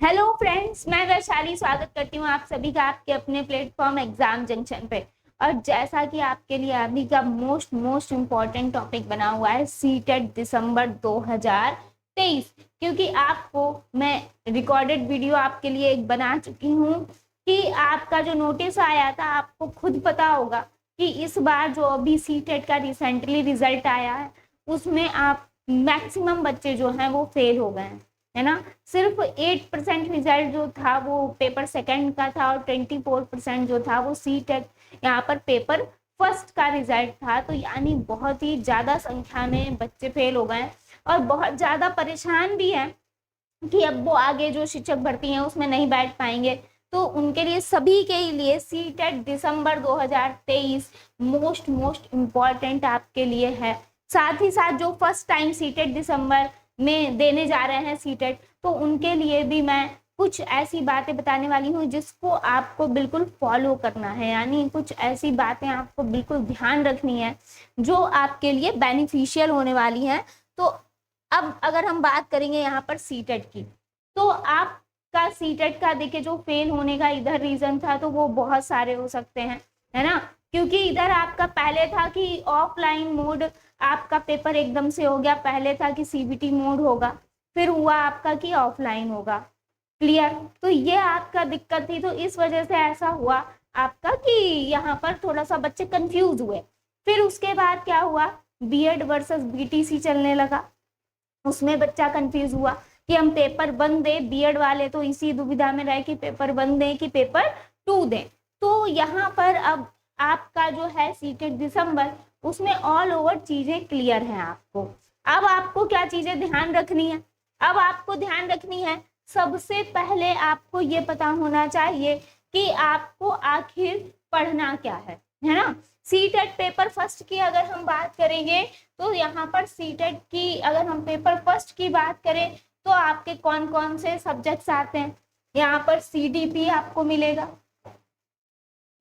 Hello friends, मैं वैशाली स्वागत करती हूँ आप सभी का आपके अपने प्लेटफॉर्म एग्जाम जंक्शन पे। और जैसा कि आपके लिए अभी का मोस्ट इम्पोर्टेंट टॉपिक बना हुआ है सीटेट दिसंबर 2023, क्योंकि आपको मैं रिकॉर्डेड वीडियो आपके लिए एक बना चुकी हूँ कि आपका जो नोटिस आया था आपको खुद पता होगा कि इस बार जो अभी सीटेट का रिसेंटली रिजल्ट आया है उसमें आप मैक्सिमम बच्चे जो हैं वो फेल हो गए हैं, है ना। सिर्फ 8% रिजल्ट जो था वो पेपर सेकंड का था और 24% जो था वो सी टेट यहाँ पर पेपर फर्स्ट का रिजल्ट था। तो यानी बहुत ही ज्यादा संख्या में बच्चे फेल हो गए और बहुत ज्यादा परेशान भी है कि अब वो आगे जो शिक्षक भर्ती हैं उसमें नहीं बैठ पाएंगे। तो उनके लिए सभी के लिए सी टेट दिसंबर 2023 मोस्ट इम्पॉर्टेंट आपके लिए है। साथ ही साथ जो फर्स्ट टाइम सी टेट दिसंबर में देने जा रहे हैं सीटेट, तो उनके लिए भी मैं कुछ ऐसी बातें बताने वाली हूँ जिसको आपको बिल्कुल फॉलो करना है, यानी कुछ ऐसी बातें आपको बिल्कुल ध्यान रखनी है जो आपके लिए बेनिफिशियल होने वाली हैं। तो अब अगर हम बात करेंगे यहाँ पर सीटेट की, तो आपका सीटेट का देखिए जो फेल होने का इधर रीजन था तो वो बहुत सारे हो सकते हैं, है ना। क्योंकि इधर आपका पहले था कि ऑफलाइन मोड आपका पेपर एकदम से हो गया, पहले था कि सीबीटी मोड होगा, फिर हुआ आपका कि ऑफलाइन होगा। क्लियर। तो ये आपका दिक्कत थी, तो इस वजह से ऐसा हुआ आपका कि यहाँ पर थोड़ा सा बच्चे कंफ्यूज हुए। फिर उसके बाद क्या हुआ, बीएड वर्सेस बीटीसी चलने लगा, उसमें बच्चा कंफ्यूज हुआ कि हम पेपर वन दे, बीएड वाले तो इसी दुविधा में रहे कि पेपर वन दें कि पेपर टू दें। तो यहाँ पर अब आपका जो है सीटेट दिसंबर, उसमें ऑल ओवर चीजें क्लियर हैं आपको। अब आपको क्या चीजें ध्यान रखनी है, अब आपको ध्यान रखनी है सबसे पहले आपको ये पता होना चाहिए कि आपको आखिर पढ़ना क्या है ना। सीटेट पेपर फर्स्ट की अगर हम बात करेंगे तो यहाँ पर सीटेट की अगर हम पेपर फर्स्ट की बात करें तो आपके कौन कौन से सब्जेक्ट्स आते हैं। यहाँ पर सीडीपी आपको मिलेगा,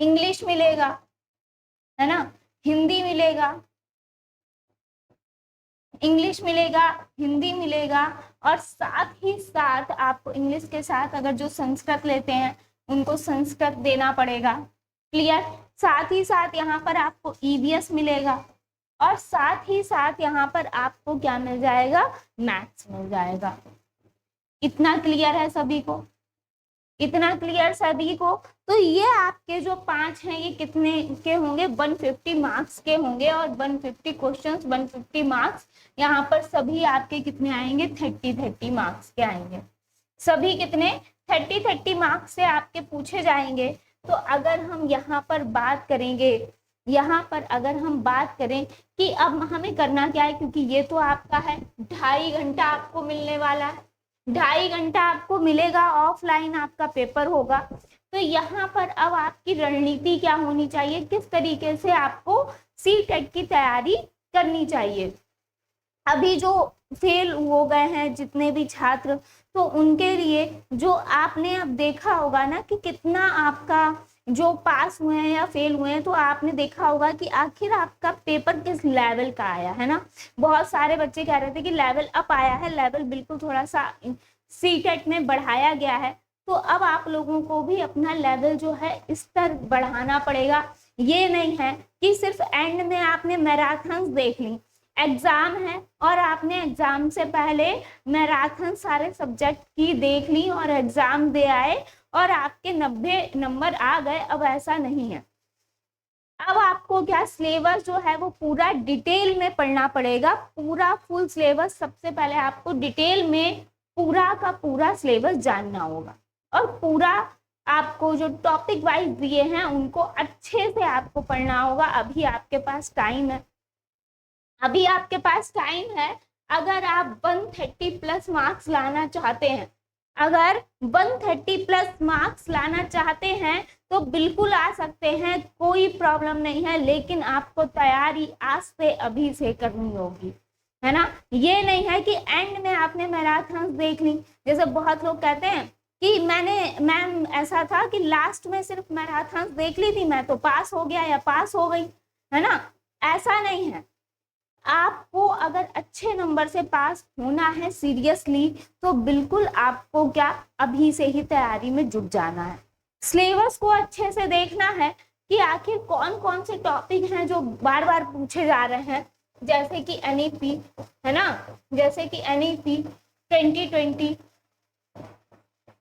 इंग्लिश मिलेगा, है ना, हिंदी मिलेगा, इंग्लिश मिलेगा, हिंदी मिलेगा, और साथ ही साथ आपको इंग्लिश के साथ अगर जो संस्कृत लेते हैं उनको संस्कृत देना पड़ेगा। क्लियर। साथ ही साथ यहाँ पर आपको ईवीएस मिलेगा और साथ ही साथ यहाँ पर आपको क्या मिल जाएगा, मैथ्स मिल जाएगा। इतना क्लियर है सभी को, इतना क्लियर सभी को। तो ये आपके जो 5 हैं ये कितने के होंगे, 150 मार्क्स के होंगे और 150 क्वेश्चंस 150 मार्क्स। यहाँ पर सभी आपके कितने आएंगे, 30 मार्क्स के आएंगे। सभी कितने, 30 मार्क्स से आपके पूछे जाएंगे। तो अगर हम यहाँ पर बात करेंगे, यहाँ पर अगर हम बात करें कि अब हमें करना क्या है, क्योंकि ये तो आपका है 2.5 घंटा आपको मिलने वाला है, 2.5 घंटा आपको मिलेगा, ऑफलाइन आपका पेपर होगा। तो यहाँ पर अब आपकी रणनीति क्या होनी चाहिए, किस तरीके से आपको सीटेट की तैयारी करनी चाहिए। अभी जो फेल हो गए हैं जितने भी छात्र, तो उनके लिए जो आपने अब देखा होगा ना कि कितना आपका जो पास हुए हैं या फेल हुए हैं, तो आपने देखा होगा कि आखिर आपका पेपर किस लेवल का आया है ना। बहुत सारे बच्चे कह रहे थे कि लेवल अप आया है, लेवल बिल्कुल थोड़ा सा सीटेट में बढ़ाया गया है। तो अब आप लोगों को भी अपना लेवल जो है स्तर बढ़ाना पड़ेगा। ये नहीं है कि सिर्फ एंड में आपने मैराथन देख ली, एग्जाम है और आपने एग्जाम से पहले मैराथन सारे सब्जेक्ट की देख ली और एग्जाम दे आए और आपके 90 नंबर आ गए। अब ऐसा नहीं है, अब आपको क्या सिलेबस जो है वो पूरा डिटेल में पढ़ना पड़ेगा, पूरा फुल सिलेबस। सबसे पहले आपको डिटेल में पूरा का पूरा सिलेबस जानना होगा और पूरा आपको जो टॉपिक वाइज दिए हैं उनको अच्छे से आपको पढ़ना होगा। अभी आपके पास टाइम है, अभी आपके पास टाइम है। अगर आप 130 प्लस मार्क्स लाना चाहते हैं, अगर 130 प्लस मार्क्स लाना चाहते हैं तो बिल्कुल आ सकते हैं, कोई प्रॉब्लम नहीं है, लेकिन आपको तैयारी आज से अभी से करनी होगी, है ना। ये नहीं है कि एंड में आपने मैराथन देख ली, जैसे बहुत लोग कहते हैं कि मैम ऐसा था कि लास्ट में सिर्फ मैराथन देख ली थी, मैं तो पास हो गया या पास हो गई, है ना। ऐसा नहीं है, आपको अगर अच्छे नंबर से पास होना है सीरियसली, तो बिल्कुल आपको क्या अभी से ही तैयारी में जुट जाना है। सिलेबस को अच्छे से देखना है कि आखिर कौन कौन से टॉपिक हैं जो बार बार पूछे जा रहे हैं, जैसे कि एनईपी है ना, जैसे कि एनईपी 2020,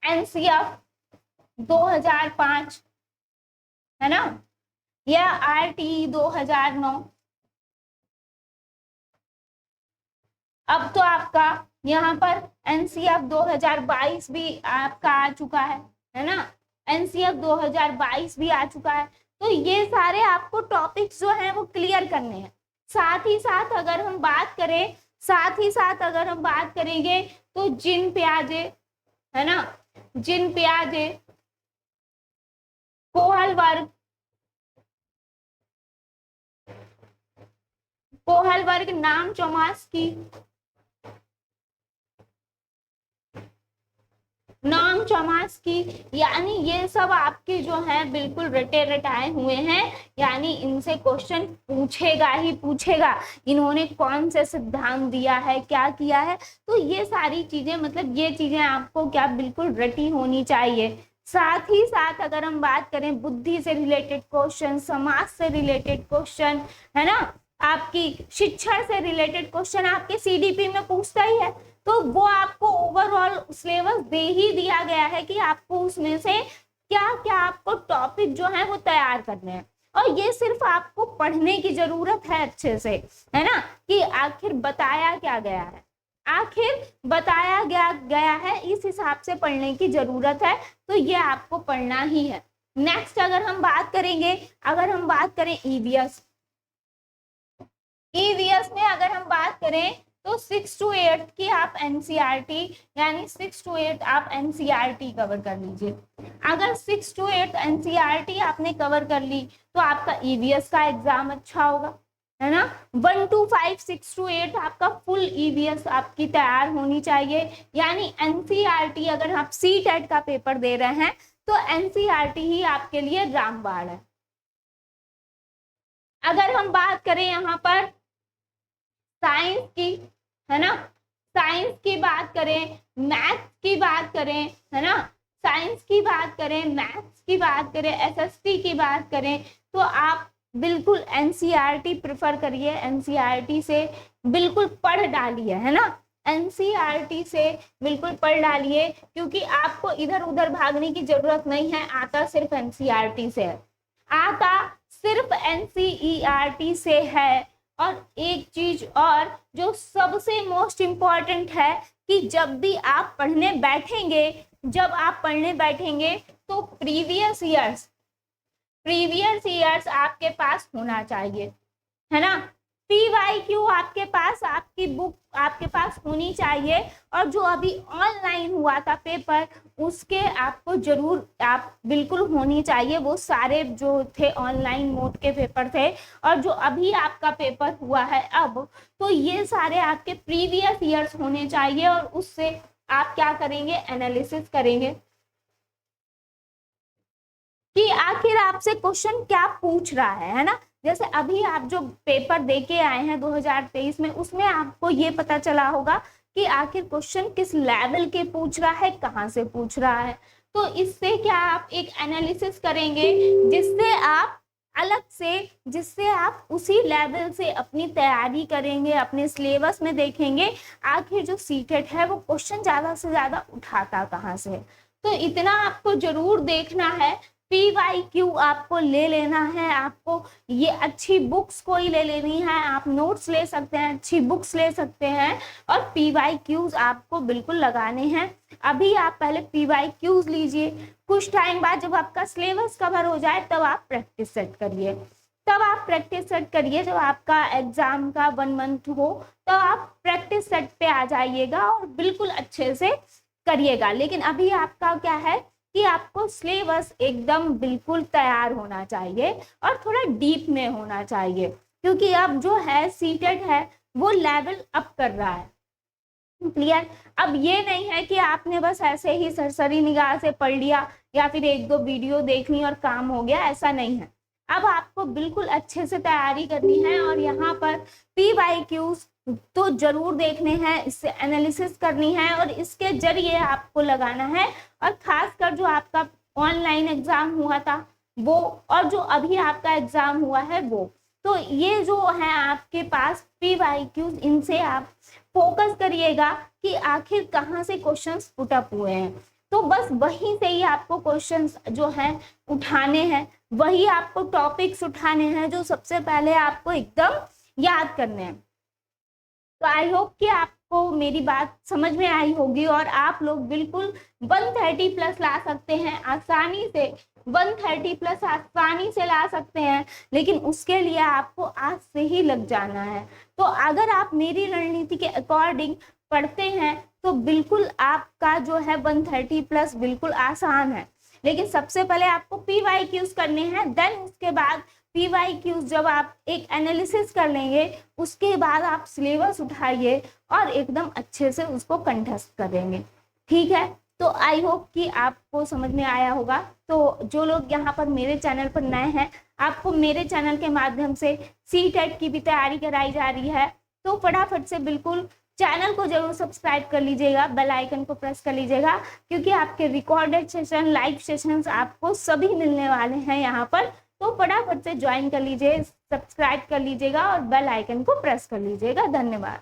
एनसीएफ 2005 है ना, या आरटी 2009। अब तो आपका यहाँ पर एनसीएफ 2022 भी आपका आ चुका है ना, एनसीएफ 2022 भी आ चुका है। तो ये सारे आपको टॉपिक्स जो हैं वो क्लियर करने हैं। साथ ही साथ अगर हम बात करें, साथ ही साथ अगर हम बात करेंगे तो जिन पियाजे है ना, जिन पियाजे, कोहल वर्ग, कोहल वर्ग, नाम चौमास्की, नाम चौमास्की, यानी ये सब आपके जो हैं बिल्कुल रटे रटाए हुए हैं, यानी इनसे क्वेश्चन पूछेगा ही पूछेगा। इन्होंने कौन से सिद्धांत दिया है, क्या किया है, तो ये सारी चीजें, मतलब ये चीजें आपको क्या बिल्कुल रटी होनी चाहिए। साथ ही साथ अगर हम बात करें बुद्धि से रिलेटेड क्वेश्चन, समाज से रिलेटेड क्वेश्चन है ना, आपकी शिक्षा से रिलेटेड क्वेश्चन आपके सीडीपी में पूछता ही है, तो वो आपको ओवरऑल सिलेबस दे ही दिया गया है कि आपको उसमें से क्या क्या आपको टॉपिक जो है वो तैयार करने हैं। और ये सिर्फ आपको पढ़ने की जरूरत है अच्छे से, है ना, कि आखिर बताया क्या गया है, आखिर बताया गया है, इस हिसाब से पढ़ने की जरूरत है। तो ये आपको पढ़ना ही है। नेक्स्ट अगर हम बात करेंगे, अगर हम बात करें ईवीएस, ईवीएस में अगर हम बात करें तो 6 to 8 की आप एनसीईआरटी, यानी 6 to 8 आप एनसीईआरटी कवर कर लीजिए। अगर 6 to 8 एनसीईआरटी आपने कवर कर ली तो आपका ईवीएस का एग्जाम अच्छा होगा, है ना। 1 to 5, 6 to 8 आपका फुल ईवीएस आपकी तैयार होनी चाहिए, यानी एनसीईआरटी अगर आप सीटेट का पेपर दे रहे हैं तो एनसीईआरटी ही आपके लिए रामबाण है। अगर हम बात करें यहाँ पर साइंस की, है ना, साइंस की बात करें, मैथ्स की बात करें, है ना, साइंस की बात करें, मैथ्स की बात करें, एसएसटी की बात करें, तो आप बिल्कुल एनसीईआरटी प्रेफर करिए, एनसीईआरटी से बिल्कुल पढ़ डालिए, है ना, एनसीईआरटी से बिल्कुल पढ़ डालिए, क्योंकि आपको इधर उधर भागने की जरूरत नहीं है, आता सिर्फ एनसीईआरटी से है, आता सिर्फ एनसीईआरटी से है। और एक चीज और जो सबसे मोस्ट इम्पॉर्टेंट है कि जब भी आप पढ़ने बैठेंगे, जब आप पढ़ने बैठेंगे तो प्रीवियस ईयर्स आपके पास होना चाहिए, है ना। पीवाईक्यू आपके पास, आपकी बुक आपके पास होनी चाहिए, और जो अभी ऑनलाइन हुआ था पेपर उसके आपको जरूर आप बिल्कुल होनी चाहिए, वो सारे जो थे ऑनलाइन मोड के पेपर थे, और जो अभी आपका पेपर हुआ है अब, तो ये सारे आपके प्रीवियस ईयर्स होने चाहिए, और उससे आप क्या करेंगे, एनालिसिस करेंगे कि आखिर आपसे क्वेश्चन क्या पूछ रहा है ना। जैसे अभी आप जो पेपर देके आए हैं 2023 में, उसमें आपको ये पता चला होगा कि आखिर क्वेश्चन किस लेवल के पूछ रहा है, कहाँ से पूछ रहा है। तो इससे क्या आप एक एनालिसिस करेंगे, जिससे आप उसी लेवल से अपनी तैयारी करेंगे, अपने सिलेबस में देखेंगे आखिर जो सीटेट है वो क्वेश्चन ज्यादा से ज्यादा उठाता कहाँ से। तो इतना आपको जरूर देखना है। पीवाईक्यू आपको ले लेना है, आपको ये अच्छी बुक्स कोई ले लेनी है, आप नोट्स ले सकते हैं, अच्छी बुक्स ले सकते हैं, और पीवाईक्यूज आपको बिल्कुल लगाने हैं। अभी आप पहले पीवाईक्यूज लीजिए, कुछ टाइम बाद जब आपका सिलेबस कवर हो जाए तब आप प्रैक्टिस सेट करिए, जब आपका एग्जाम का 1 मंथ हो तब आप प्रैक्टिस सेट पे आ जाइएगा और बिल्कुल अच्छे से करिएगा। लेकिन अभी आपका क्या है कि आपको सिलेबस एकदम बिल्कुल तैयार होना चाहिए और थोड़ा डीप में होना चाहिए, क्योंकि अब जो है सीटेट है वो लेवल अप कर रहा है। क्लियर। अब ये नहीं है कि आपने बस ऐसे ही सरसरी निगाह से पढ़ लिया या फिर 1-2 वीडियो देख ली और काम हो गया, ऐसा नहीं है। अब आपको बिल्कुल अच्छे से तैयारी करनी है और यहाँ पर PYQs तो जरूर देखने हैं, इससे एनालिसिस करनी है और इसके जरिए आपको लगाना है। और खासकर जो आपका ऑनलाइन एग्जाम हुआ था वो और जो अभी आपका एग्जाम हुआ है वो, तो ये जो है आपके पास PYQs, इनसे आप फोकस करिएगा कि आखिर कहाँ से क्वेश्चंस पुट अप हुए हैं। तो बस वहीं से ही आपको क्वेश्चंस जो हैं उठाने हैं, वही आपको टॉपिक्स उठाने हैं जो सबसे पहले आपको एकदम याद करने हैं। तो आई होप कि आपको मेरी बात समझ में आई होगी और आप लोग बिल्कुल 130 प्लस ला सकते हैं आसानी से, 130 प्लस आसानी से ला सकते हैं, लेकिन उसके लिए आपको आज से ही लग जाना है। तो अगर आप मेरी रणनीति के अकॉर्डिंग पढ़ते हैं तो बिल्कुल आपका जो है 130 प्लस बिल्कुल आसान है। लेकिन सबसे पहले आपको PYQs करने हैं, देन उसके बाद PYQs जब आप एक एनालिसिस कर लेंगे उसके बाद आप सिलेबस उठाइए और एकदम अच्छे से उसको कंठस्थ करेंगे। ठीक है, तो आई होप कि आपको समझ में आया होगा। तो जो लोग यहाँ पर मेरे चैनल पर नए हैं, आपको मेरे चैनल के माध्यम से CTET की भी तैयारी कराई जा रही है, तो फटाफट से बिल्कुल चैनल को जरूर सब्सक्राइब कर लीजिएगा, बेल आइकन को प्रेस कर लीजिएगा, क्योंकि आपके रिकॉर्डेड सेशन, लाइव सेशंस आपको सभी मिलने वाले हैं यहाँ पर। तो फटाफट से ज्वाइन कर लीजिए, सब्सक्राइब कर लीजिएगा और बेल आइकन को प्रेस कर लीजिएगा। धन्यवाद।